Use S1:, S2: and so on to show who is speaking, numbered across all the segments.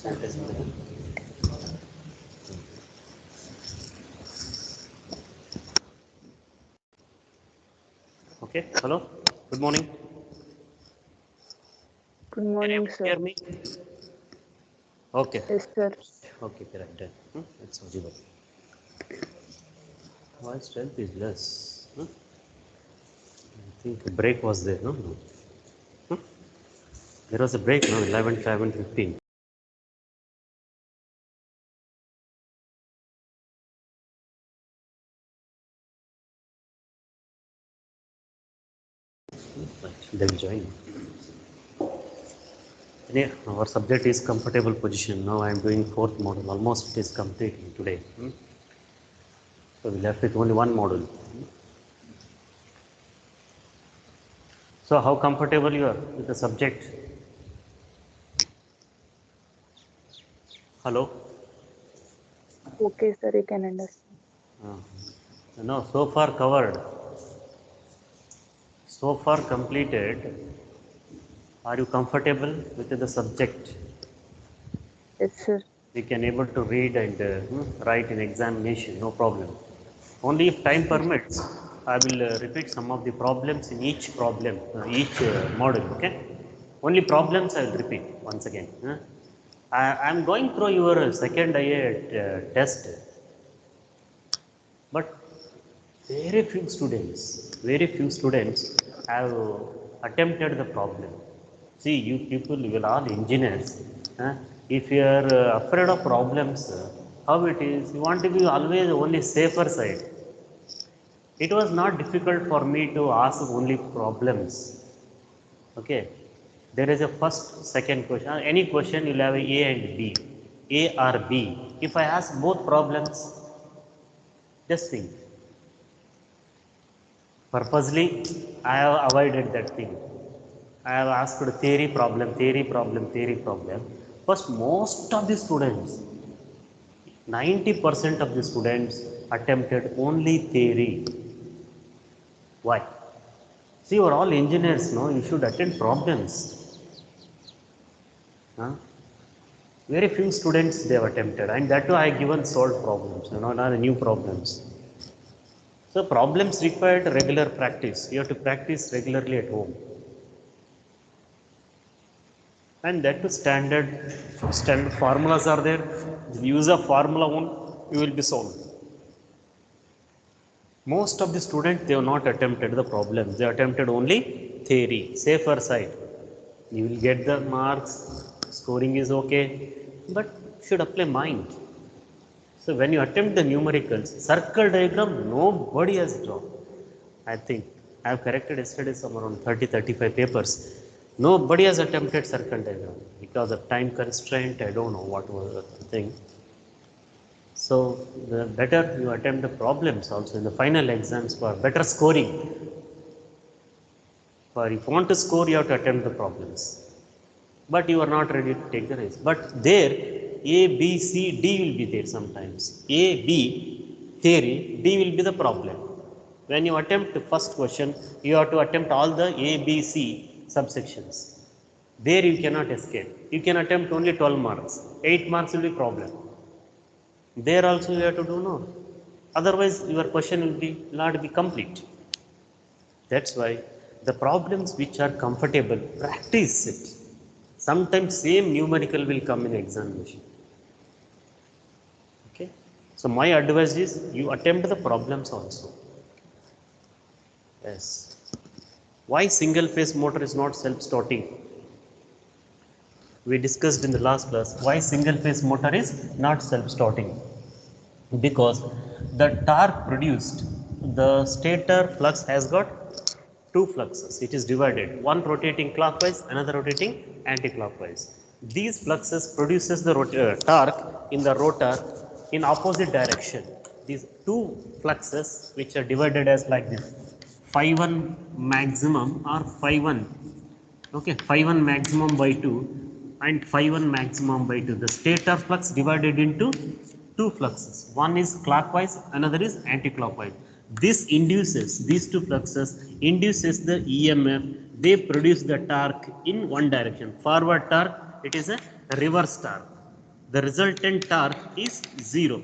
S1: Okay, hello, good morning.
S2: Good
S1: Can you
S2: morning,
S1: able to hear
S2: sir.
S1: me? Okay,
S2: Yes, sir.
S1: okay, correct. It's audible. Voice strength is less. I think a break was there, no? No. There was a break, no? 11, 5, 15. Right, they'll join. Yeah, our subject is comfortable position. Now I am doing fourth module. Almost it is completing today. So we left with only one module. So how comfortable you are with the subject? Hello?
S2: Okay, sir. You can understand.
S1: No, so far covered. So far completed. Are you comfortable with the subject?
S2: Yes, sir.
S1: We can able to read and write in examination, no problem. Only if time
S2: Yes,
S1: permits, I will repeat some of the problems in each problem, each model. Okay. Only problems I will repeat once again. I am going through your second IA test, but very few students have attempted the problem. See, you people, you will all engineers. If you are afraid of problems, how it is? You want to be always only safer side. It was not difficult for me to ask only problems. Okay. There is a first, second question. Any question you'll have A and B. A or B. If I ask both problems, just think. Purposely, I have avoided that thing. I have asked theory problem, theory problem, theory problem. First, most of the students, 90% of the students attempted only theory. Why? See, you are all engineers, no? You should attend problems. Huh? Very few students they have attempted, and that too I given solved problems, not new problems. So problems required regular practice. You have to practice regularly at home. And that too standard formulas are there. The use of formula one, you will be solved. Most of the students they have not attempted the problems. They attempted only theory, safer side. You will get the marks, scoring is okay, but should apply mind. So when you attempt the numericals, circle diagram, nobody has drawn. I think I have corrected yesterday some around 30, 35 papers. Nobody has attempted circle diagram because of time constraint. I don't know what was the thing. So the better you attempt the problems also in the final exams for better scoring. For if you want to score, you have to attempt the problems. But you are not ready to take the risk. But there, A, B, C, D will be there sometimes. A, B, theory, D will be the problem. When you attempt the first question, you have to attempt all the A, B, C subsections. There you cannot escape. You can attempt only 12 marks. 8 marks will be problem. There also you have to do no. Otherwise, your question will be not be complete. That's why the problems which are comfortable, practice it. Sometimes same numerical will come in examination. Okay. So my advice is you attempt the problems also. Yes. Why single phase motor is not self-starting? We discussed in the last class why single phase motor is not self-starting. Because the torque produced, the stator flux has got two fluxes. It is divided, one rotating clockwise, another rotating anti-clockwise. These fluxes produces the torque in the rotor in opposite direction. These two fluxes which are divided as like this, phi 1 maximum or phi 1, okay, phi 1 maximum by 2 and phi 1 maximum by 2. The stator flux divided into two fluxes. One is clockwise, another is anti-clockwise. This induces, these two fluxes induces the EMF. They produce the torque in one direction. Forward torque, it is a reverse torque. the resultant torque is 0,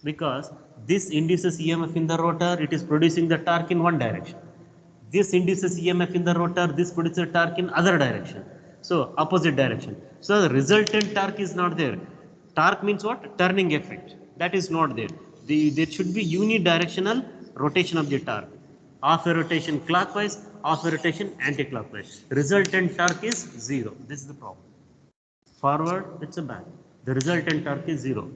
S1: because this induces EMF in the rotor, it is producing the torque in one direction. This induces EMF in the rotor, this produces torque in other direction. So opposite direction. So the resultant torque is not there. Torque means what? Turning effect. That is not there. There should be unidirectional rotation of the torque. Half a rotation clockwise, half a rotation anti-clockwise. Resultant torque is 0. This is the problem. Forward, it's a back. The resultant torque is 0.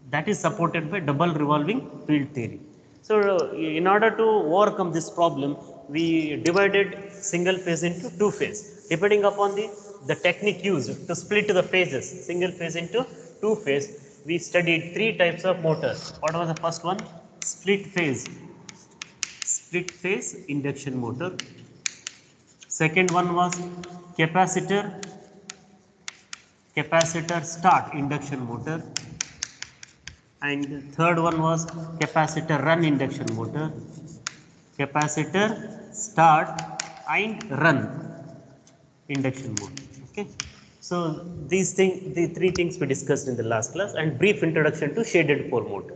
S1: That is supported by double revolving field theory. So, in order to overcome this problem, we divided single phase into two phase. Depending upon the technique used to split the phases, single phase into two phase, we studied three types of motors. What was the first one? Split phase induction motor. Second one was capacitor start induction motor, and third one was capacitor run induction motor, capacitor start and run induction motor. Okay, so the three things we discussed in the last class, and brief introduction to shaded pole motor.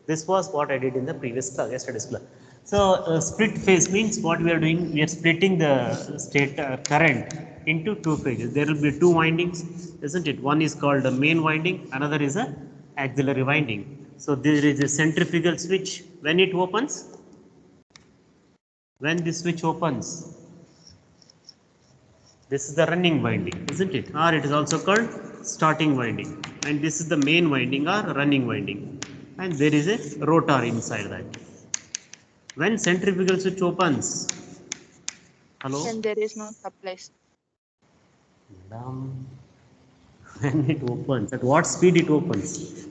S1: This was what I did in the previous class, yesterday's class. So split phase means what we are doing, we are splitting the state current into two phases. There will be two windings, isn't it? One is called the main winding, another is a auxiliary winding. So there is a centrifugal switch. When it opens, when the switch opens, this is the running winding, isn't it? Or it is also called starting winding. And this is the main winding or running winding. And there is a rotor inside that. When centrifugal switch opens, hello?
S2: Then there is no supplies.
S1: Madam, when it opens, at what speed it opens?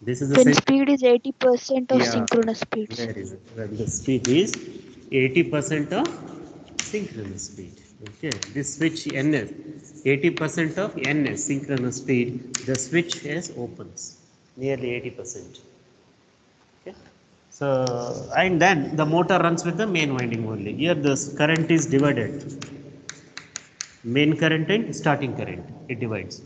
S1: This is the
S3: When speed is 80% of
S1: yeah,
S3: synchronous speeds.
S1: very good. When the speed is 80% of synchronous speed. Okay, this switch NS, 80% of NS synchronous speed, the switch has opens, nearly 80%. Okay. So, and then the motor runs with the main winding only. Here the current is divided. Main current and starting current, it divides.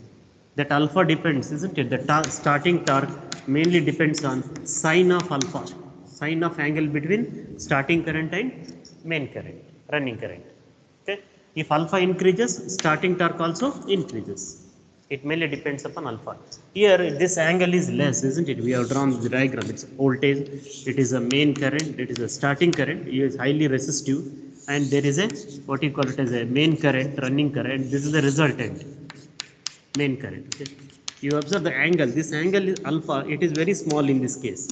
S1: That alpha depends, isn't it? The starting torque mainly depends on sine of alpha, sine of angle between starting current and main current, running current. Okay. If alpha increases, starting torque also increases. It mainly depends upon alpha. Here, this angle is less, isn't it? We have drawn the diagram. It's voltage, it is a main current, it is a starting current, it is highly resistive, and there is a what you call it as a main current, running current. This is the resultant main current. Okay. You observe the angle. This angle is alpha. It is very small in this case.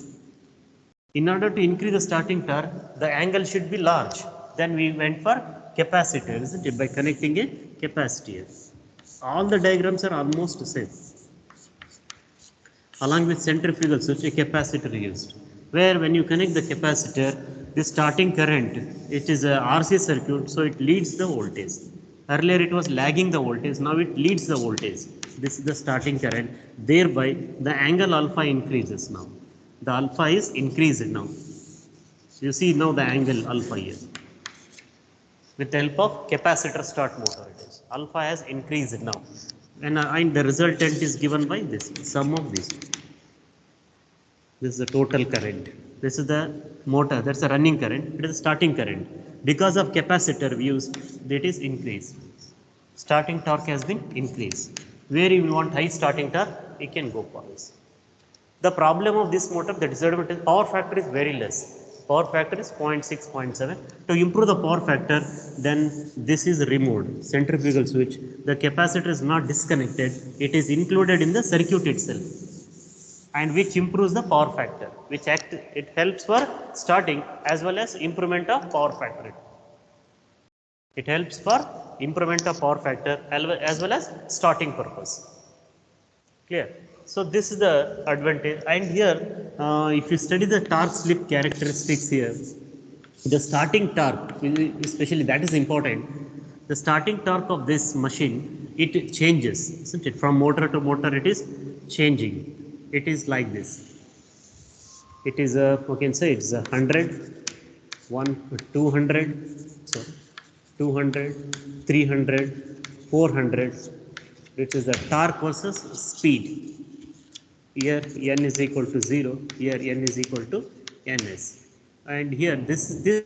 S1: In order to increase the starting torque, the angle should be large. Then we went for capacitor, isn't it? By connecting a capacitor. All the diagrams are almost the same. Along with centrifugal switch, a capacitor used. Where when you connect the capacitor, the starting current, it is a RC circuit, so it leads the voltage. Earlier it was lagging the voltage, now it leads the voltage. This is the starting current. Thereby, the angle alpha increases now. The alpha is increased now. You see now the angle alpha here. With the help of capacitor start motor, it is. Alpha has increased now. And the resultant is given by this, sum of this. This is the total current. This is the motor, that's the running current. It is the starting current. Because of capacitor views, that is increased. Starting torque has been increased. Where you want high starting torque, you can go for this. The problem of this motor, the disadvantage, power factor is very less. Power factor is 0.6, 0.7. To improve the power factor, then this is removed. Centrifugal switch. The capacitor is not disconnected. It is included in the circuit itself, and which improves the power factor, it helps for starting as well as improvement of power factor. It helps for improvement of power factor as well as starting purpose. Clear? So this is the advantage. And here, if you study the torque slip characteristics here, the starting torque, especially that is important. The starting torque of this machine, it changes, isn't it? From motor to motor, it is changing. It is like this. It is a, we can say it's a 100, 200, so 200, 300, 400, which is the torque versus speed. Here n is equal to 0, here n is equal to ns, and here this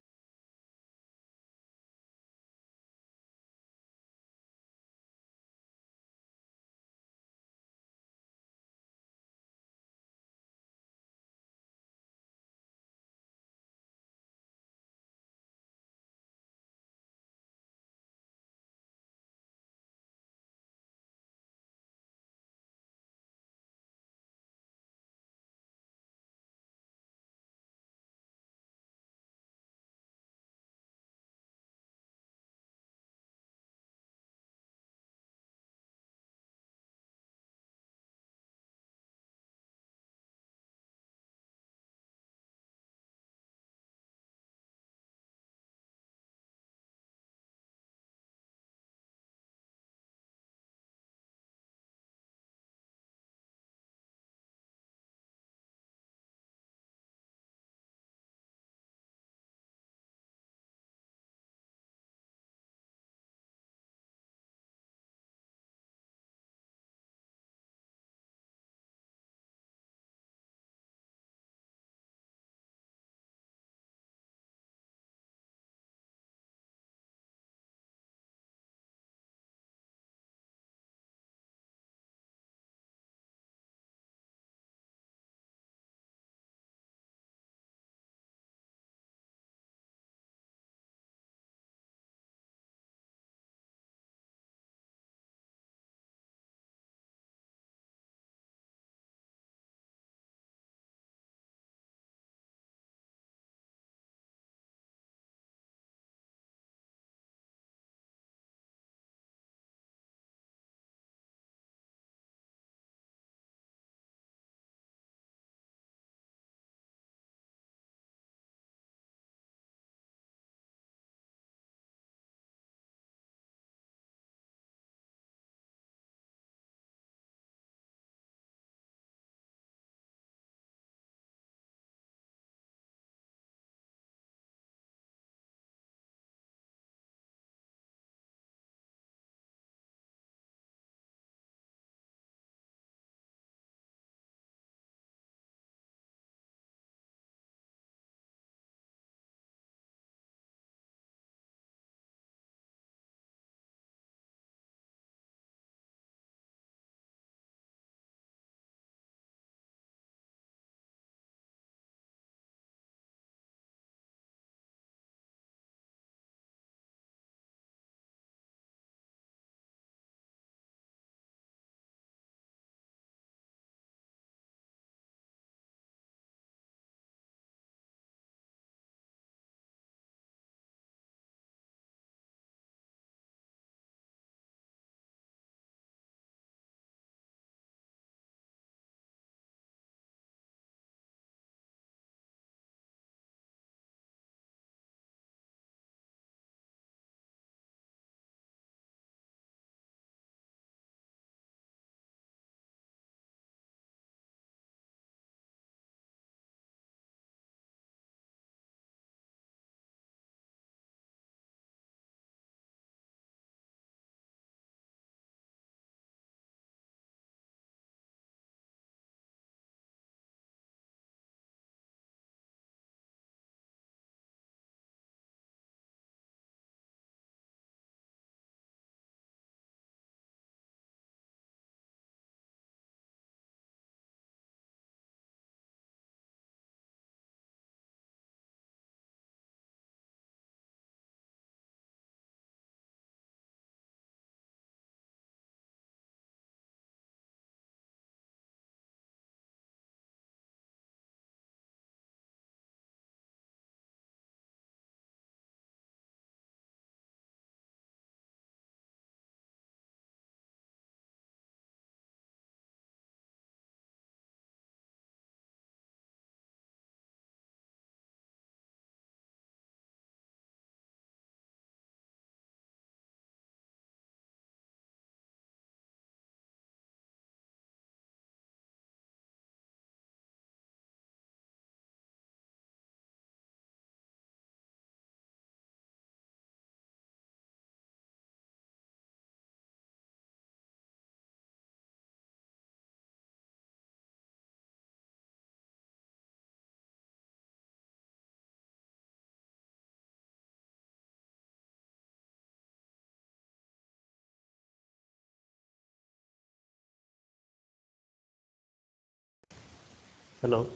S1: Hello.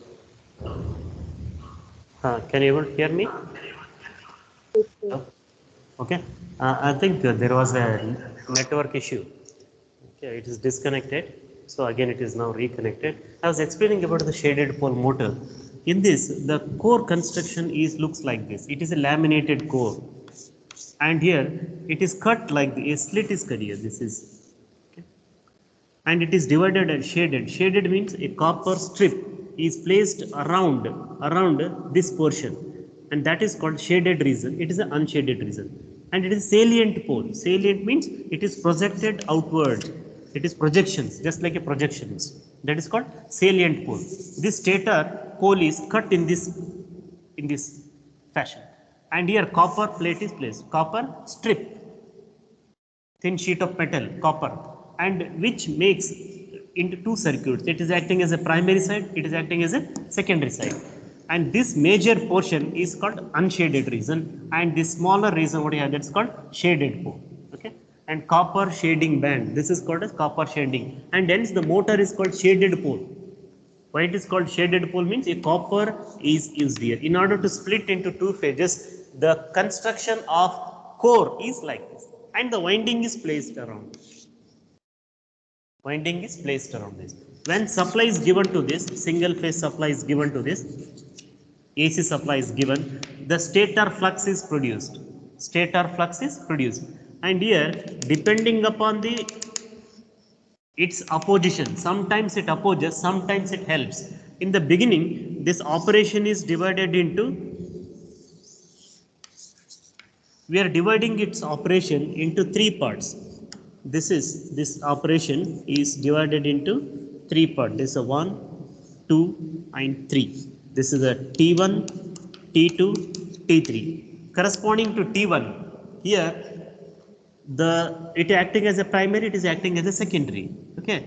S1: Can you able to hear me?
S2: Okay.
S1: Hello? Okay. I think there was a network issue. Okay, it is disconnected. So again, it is now reconnected. I was explaining about the shaded pole motor. In this, the core construction is looks like this. It is a laminated core, and here it is cut like a slit is cut here. This is, okay, and it is divided and shaded. Shaded means a copper strip is placed around this portion, and that is called shaded region. It is an unshaded region, and it is salient pole. Salient means it is projected outward. It is projections, just like a projections. That is called salient pole. This stator pole is cut in this fashion, and here copper plate is placed. Copper strip, thin sheet of metal, copper, and which makes into two circuits. It is acting as a primary side, it is acting as a secondary side. And this major portion is called unshaded region, and this smaller region, what you have, that's called shaded pole. Okay. And copper shading band, this is called as copper shading, and hence the motor is called shaded pole. Why it is called shaded pole means a copper is used here. In order to split into two phases, the construction of core is like this, and the winding is placed around. Winding is placed around this. When supply is given to this, single phase supply is given to this, AC supply is given, the stator flux is produced. Stator flux is produced. And here, depending upon the its opposition, sometimes it opposes, sometimes it helps. In the beginning, this operation is divided into, we are dividing its operation into three parts. This operation is divided into three parts. This is a 1, 2 and 3. This is a T1, T2, T3. Corresponding to T1, here it acting as a primary, it is acting as a secondary. Okay.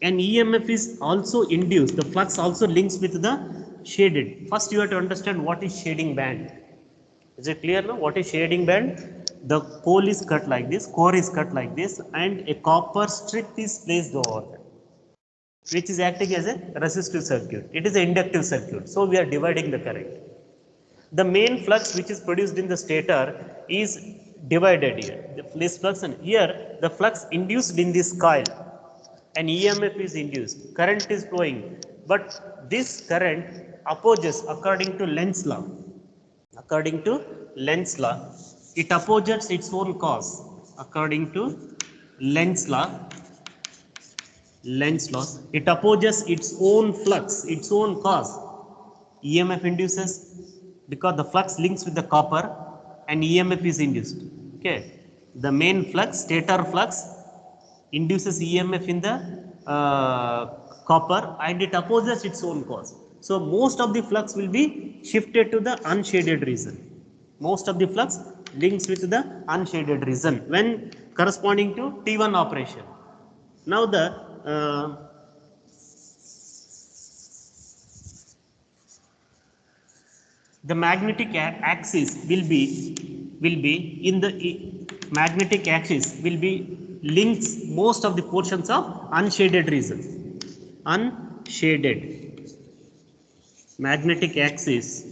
S1: An EMF is also induced. The flux also links with the shaded. First, you have to understand what is shading band. Is it clear now? What is shading band? The pole is cut like this, core is cut like this, and a copper strip is placed over there, which is acting as a resistive circuit. It is an inductive circuit. So we are dividing the current. The main flux which is produced in the stator is divided here. This flux, and here the flux induced in this coil, an EMF is induced, current is flowing, but this current opposes according to Lenz's law. According to Lenz's law, it opposes its own cause. According to Lenz's law, it opposes its own flux, its own cause. EMF induces because the flux links with the copper, and EMF is induced. Okay, the main flux, stator flux, induces EMF in the copper, and it opposes its own cause. So most of the flux will be shifted to the unshaded region. Most of the flux links with the unshaded region when corresponding to T1 operation. Now the magnetic axis will be in the magnetic axis will be links most of the portions of unshaded region. Unshaded magnetic axis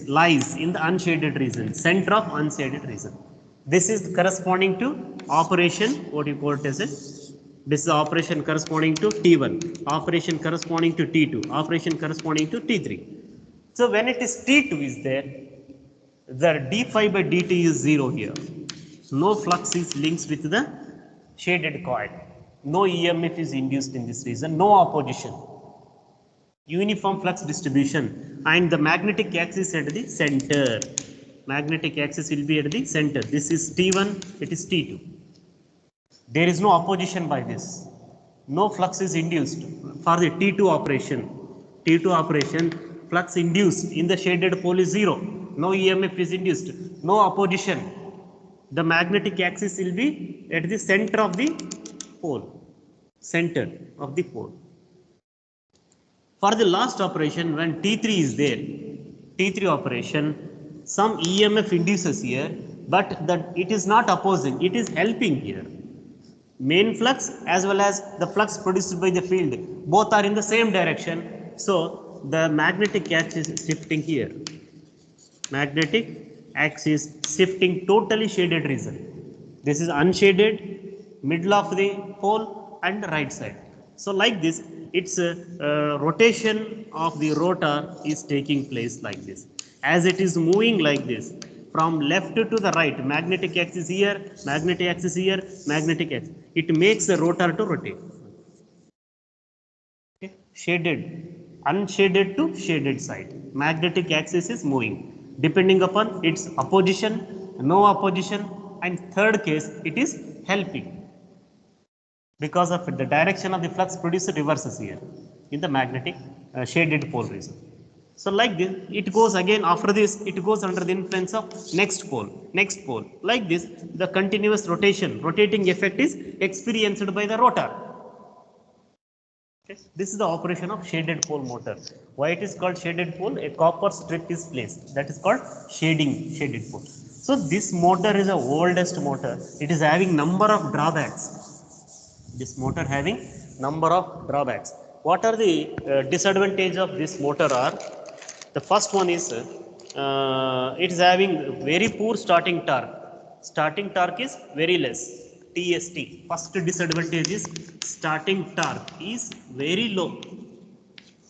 S1: lies in the unshaded region, center of unshaded region. This is corresponding to operation, what you quote as a, this is operation corresponding to T1, operation corresponding to T2, operation corresponding to T3. So when it is T2 is there, the d phi by dt is 0 here. No flux is linked with the shaded coil. No EMF is induced in this region, no opposition. Uniform flux distribution, and the magnetic axis at the center. Magnetic axis will be at the center. This is T1, it is T2. There is no opposition by this. No flux is induced for the T2 operation. T2 operation, flux induced in the shaded pole is 0. No EMF is induced. No opposition. The magnetic axis will be at the center of the pole. Center of the pole. For the last operation, when T3 is there, T3 operation, some EMF induces here, but that it is not opposing, it is helping here. main flux as well as the flux produced by the field, both are in the same direction. So the magnetic axis is shifting here. Magnetic axis shifting totally shaded region. This is unshaded, middle of the pole and right side. So like this, its rotation of the rotor is taking place like this. As it is moving like this, from left to the right, magnetic axis here, magnetic axis here, magnetic axis. It makes the rotor to rotate. Okay. Shaded, unshaded to shaded side. Magnetic axis is moving depending upon its opposition, no opposition, and third case it is helping because of the direction of the flux produced reverses here in the magnetic shaded pole region. So like this, it goes again after this, it goes under the influence of next pole, next pole. Like this, the continuous rotation, rotating effect is experienced by the rotor. Okay. This is the operation of shaded pole motor. Why it is called shaded pole? A copper strip is placed. That is called shading, shaded pole. So this motor is the oldest motor. It is having number of drawbacks. This motor having number of drawbacks. What are the disadvantage of this motor are? The first one is it is having very poor starting torque. Starting torque is very less. TST. First disadvantage is starting torque is very low.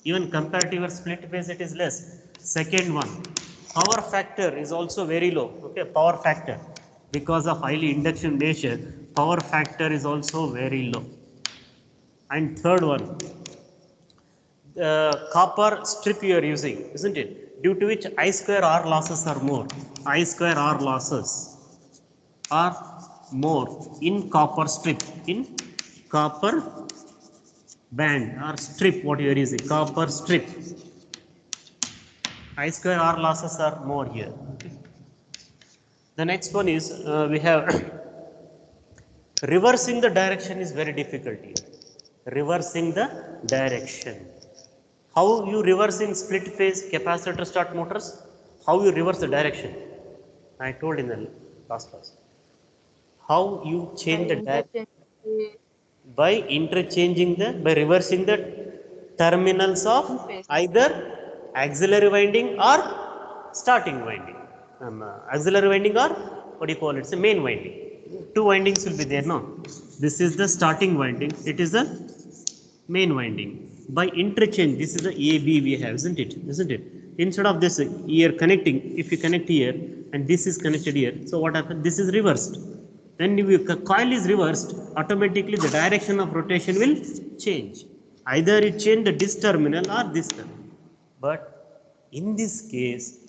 S1: Even compared to your split phase, it is less. Second one, power factor is also very low. Okay, power factor because of highly induction nature, power factor is also very low. And third one, copper strip you are using, isn't it? Due to which I square R losses are more. I square R losses are more in copper strip, in copper band or strip, what you are using, copper strip. I square R losses are more here. The next one is we have reversing the direction is very difficult here. Reversing the direction. How you reverse in split phase capacitor start motors? How you reverse the direction? I told in the last class. How you
S2: By
S1: change the direction?
S2: interchange the
S1: By interchanging the, by reversing the terminals of
S2: in phase.
S1: either auxiliary winding or starting winding. Auxiliary winding or what do you call it? It's a main winding. Two windings will be there, no? This is the starting winding. It is the main winding. By interchange, this is the AB we have, isn't it? Isn't it? Instead of this here connecting, if you connect here and this is connected here, so what happens? This is reversed. When the coil is reversed, automatically the direction of rotation will change. Either it change this terminal or this terminal. But in this case,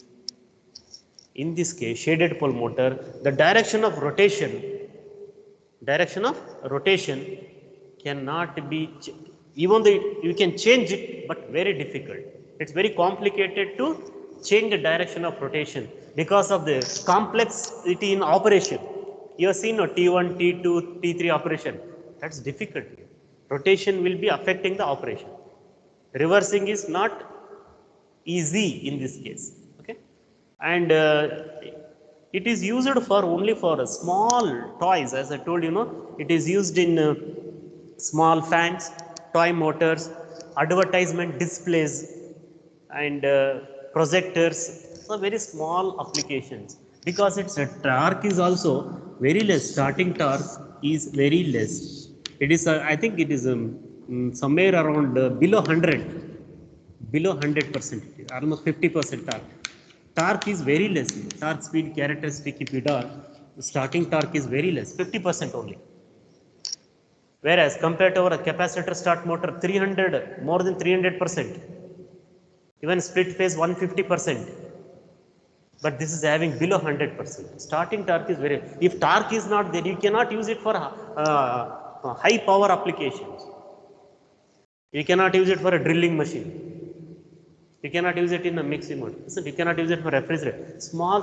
S1: shaded pole motor, the direction of rotation cannot be, even though you can change it, but very difficult. It's very complicated to change the direction of rotation because of the complexity in operation. You have seen T1, T2, T3 operation. That's difficult. Rotation will be affecting the operation. Reversing is not easy in this case. Okay, and it is used for only for small toys, as I told you know. It is used in small fans, toy motors, advertisement displays, and projectors. So very small applications because its torque is also very less. Starting torque is very less. It is I think it is somewhere around below 100, below 100%, almost 50% torque. Torque is very less. Torque speed characteristic, if you do, starting torque is very less, 50% only. Whereas compared to our capacitor start motor, 300, more than 300%. Even split phase 150%. But this is having below 100%. Starting torque is very, if torque is not there, you cannot use it for high power applications. You cannot use it for a drilling machine. You cannot use it in a mixing mode. So you cannot use it for refrigerator. Small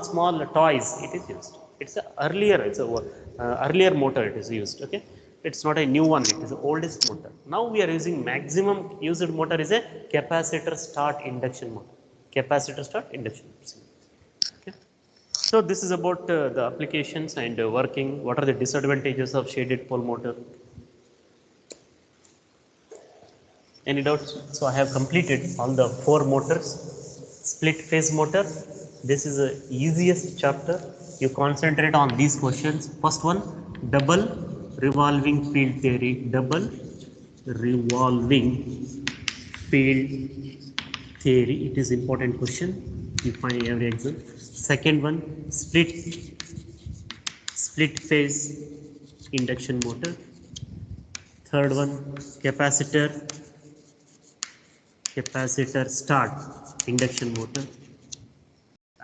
S1: toys it is used. It's a earlier motor it is used. Okay, it's not a new one. It is the oldest motor. Now we are using maximum used motor is a capacitor start induction motor. Capacitor start induction. Okay. So this is about the applications and working. What are the disadvantages of shaded pole motor? Any doubts? So I have completed all the 4 motors. Split phase motor, this is the easiest chapter. You concentrate on these questions. First one, double revolving field theory. Double revolving field theory. It is important question. You find every exam. Second one, split phase induction motor. Third one, capacitor start induction motor.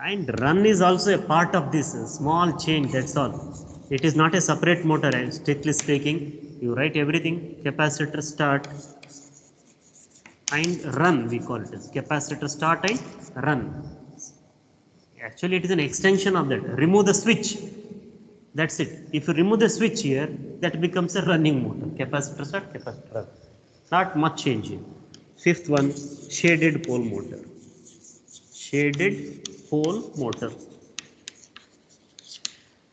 S1: And run is also a part of this small change, that's all. It is not a separate motor, strictly speaking. You write everything, capacitor start and run, we call it as capacitor start and run. Actually it is an extension of that. Remove the switch, that's it. If you remove the switch here, that becomes a running motor. Capacitor start, capacitor run. Not much change here. Fifth one, shaded pole motor. Shaded pole motor.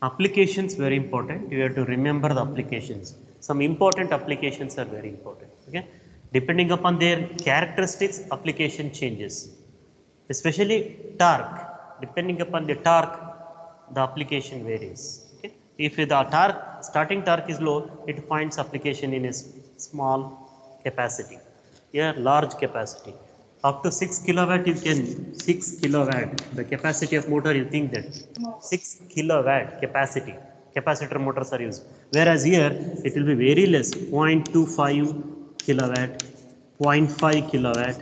S1: Applications very important. You have to remember the applications. Some important applications are very important. Okay, depending upon their characteristics, application changes. Especially torque. Depending upon the torque, the application varies. Okay, if the torque, starting torque is low, it finds application in a small capacity. Here, large capacity. Up to 6 kilowatt, you can 6 kilowatt. The capacity of motor, you think that 6 kilowatt capacity. Capacitor motors are used. Whereas here, it will be very less, 0.25 kilowatt, 0.5 kilowatt.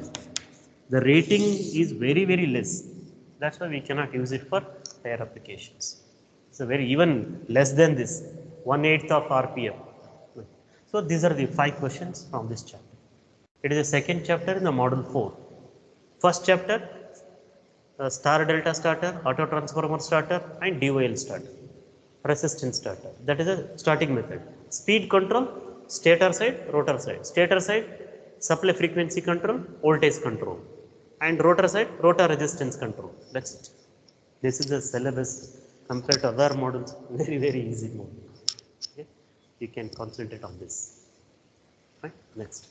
S1: The rating is very, very less. That's why we cannot use it for higher applications. So very even less than this, 1/8 of RPM. So these are the 5 questions from this chapter. It is the second chapter in the model 4. First chapter, star delta starter, auto transformer starter and DOL starter, resistance starter. That is a starting method. Speed control, stator side, rotor side. Stator side, supply frequency control, voltage control. And rotor side, rotor resistance control. That's it. This is the syllabus compared to other models. Very, very easy model. Okay? You can concentrate on this. Right? Next.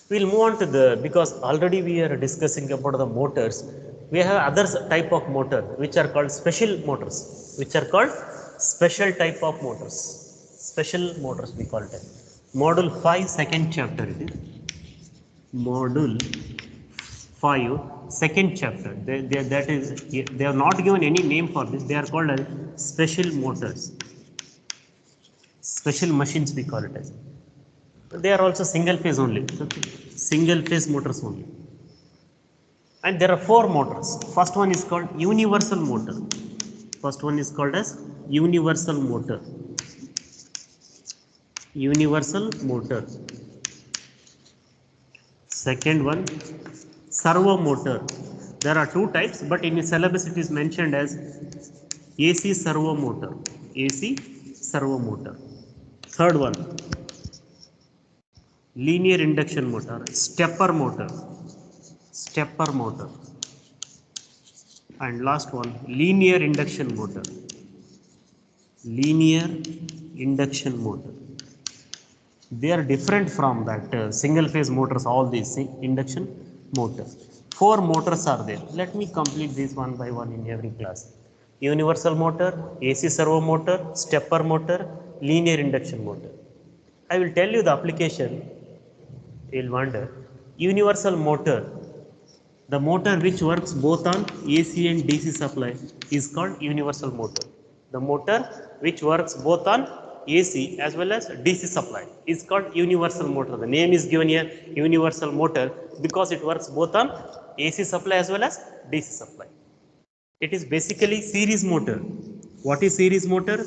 S1: We'll move on to the, because already we are discussing about the motors. We have other type of motor which are called special motors. Which are called special type of motors. Special motors we call it. Module 5, second chapter it is. Module 5, second chapter. That is, they have not given any name for this. They are called as special motors. Special machines we call it as. They are also single phase only. Single phase motors only. And there are 4 motors. First one is called universal motor. First one is called as universal motor. Universal motor. Second one, servo motor. There are 2 types, but in the syllabus it is mentioned as AC servo motor. AC servo motor. Third one, linear induction motor, stepper motor. Stepper motor. And last one, linear induction motor. Linear induction motor. They are different from that single phase motors, all these induction motors. 4 motors are there. Let me complete these one by one in every class. Universal motor, AC servo motor, stepper motor, linear induction motor. I will tell you the application. You will wonder. Universal motor, the motor which works both on AC and DC supply is called universal motor. The motor which works both on AC as well as DC supply is called universal motor. The name is given here universal motor because it works both on AC supply as well as DC supply. It is basically series motor. What is series motor?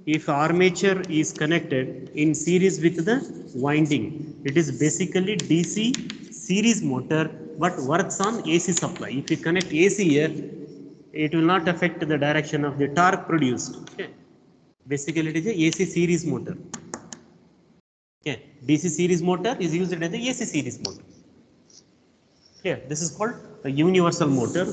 S1: If armature is connected in series with the winding, it is basically DC series motor but works on AC supply. If you connect AC here, it will not affect the direction of the torque produced. Okay. Basically it is a AC series motor. Okay. DC series motor is used as a AC series motor. Here, this is called a universal motor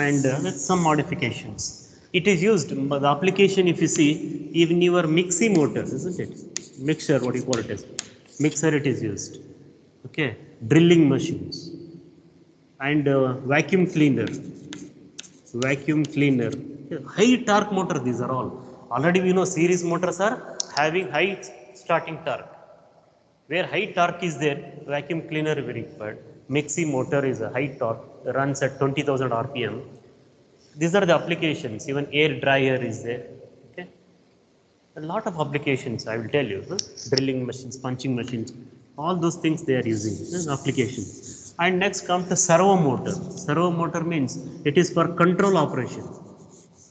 S1: and with some modifications. It is used, the application if you see, even your mixing motors, isn't it? Mixer, what you call it as. Mixer it is used. Okay, drilling machines and vacuum cleaner, high torque motor. These are all already we know series motors are having high starting torque. Where high torque is there, vacuum cleaner is required. Mixie motor is a high torque, runs at 20,000 rpm. These are the applications. Even air dryer is there. Okay, a lot of applications I will tell you. Huh? Drilling machines, punching machines, all those things they are using application. And next come to servo motor. Servo motor means it is for control operation,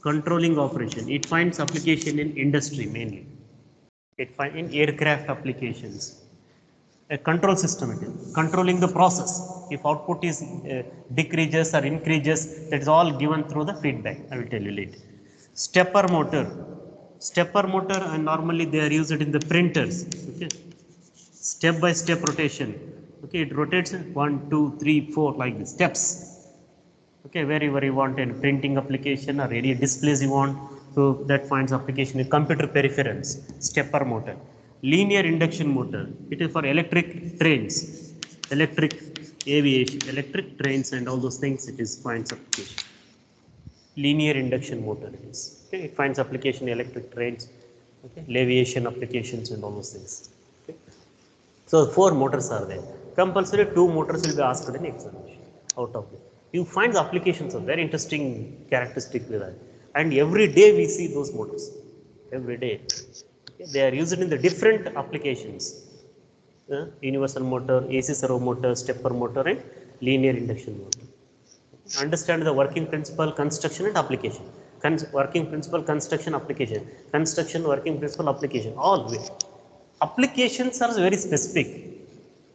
S1: controlling operation. It finds application in industry mainly. It finds in aircraft applications. A control system, it is controlling the process. If output is decreases or increases, that is all given through the feedback. I will tell you later. Stepper motor. Stepper motor, and normally they are used in the printers. Okay, step by step rotation. Okay, it rotates 1 2 3 4 like this steps. Okay, wherever you want in printing application or any displays you want, so that finds application in computer peripherals. Stepper motor. Linear induction motor, it is for electric trains, electric aviation, electric trains and all those things. It is finds application. Linear induction motor it is. Okay, it finds application in electric trains. Okay, aviation applications and all those things. Okay. So 4 motors are there. Compulsory 2 motors will be asked in examination out of it. You find the applications of very interesting characteristic with that. And every day we see those motors. Every day. Okay. They are used in the different applications. Universal motor, AC servo motor, stepper motor and linear induction motor. Understand the working principle, construction and application. Working principle, construction, application. Construction, working principle, application. All way. Applications are very specific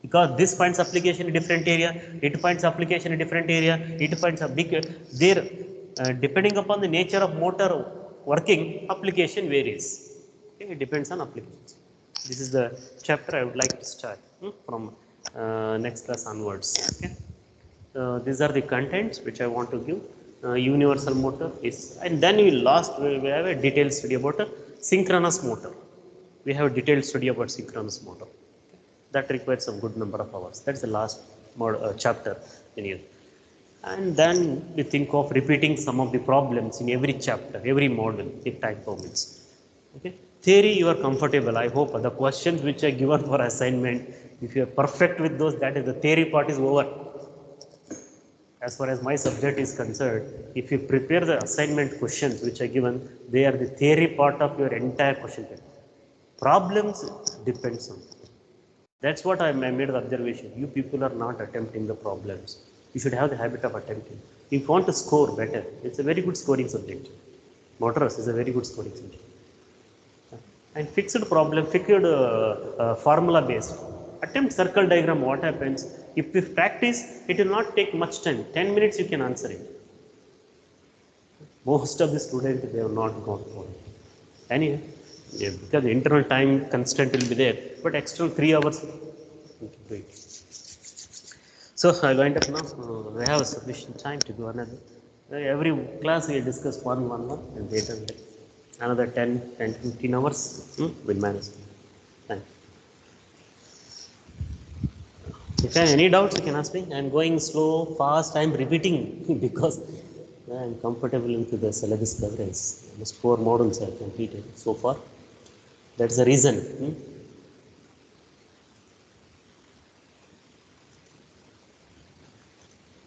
S1: because this finds application in different area, it finds application in different area, it finds a big there depending upon the nature of motor working, application varies. Okay, it depends on applications. This is the chapter I would like to start from next class onwards. Okay. These are the contents which I want to give. Universal motor is, and then we have a detailed study about a synchronous motor. We have a detailed study about synchronous motor. That requires a good number of hours. That's the last chapter in here. And then we think of repeating some of the problems in every chapter, every module, if time permits. Okay. Theory you are comfortable. I hope the questions which are given for assignment, if you are perfect with those, that is the theory part is over. As far as my subject is concerned, if you prepare the assignment questions which are given, they are the theory part of your entire question paper. Problems depends on. That's what I made the observation. You people are not attempting the problems. You should have the habit of attempting. If you want to score better, it's a very good scoring subject. Motors is a very good scoring subject. And fixed problem, fixed formula based. Attempt circle diagram, what happens? If you practice, it will not take much time. 10 minutes you can answer it. Most of the students, they have not gone for it. Anyway, yeah, because the internal time constant will be there, but external 3 hours. Great. So I'll wind up now. We have sufficient time to do another. Every class we discuss one, and later another 10, 15 hours. We'll manage. Thank you. If you have any doubts, you can ask me. I'm going slow, fast. I'm repeating because I'm comfortable into the syllabus coverage. Almost 4 modules I have completed so far. That's the reason.